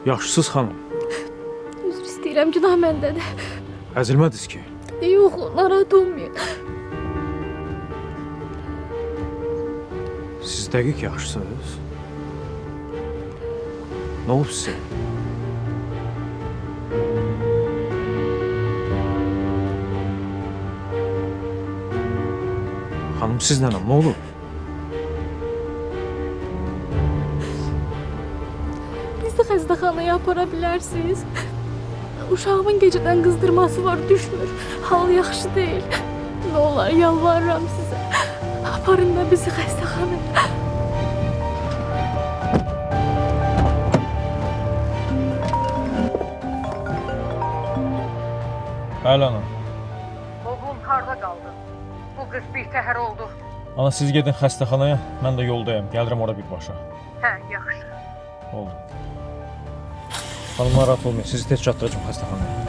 Yaxşısız xanım. Üzr istəyirəm, günah məndədir. Əzilmədiniz ki. Yox, narahat olmayın. Siz dəqiq yaxşısınız. Nə olub sizə? Xanım sizlə nə olub? Bizi xəstəxanaya apara bilərsiniz. Uşağımın gecədən qızdırması var, düşmür. Hal yaxşı deyil. Nə olar, yalvarıram sizə. Aparın da bizi xəstəxanaya. Bəli ana. Oğlum harda qaldı? Bu qız bir təhər oldu. Ana siz gedin xəstəxanaya, mən də yoldayım. Gəlirəm ora birbaşa. Hə, yaxşı. Oldu. Xanım narahat olmayın, sizi tez çatdıracağım xəstəxanaya.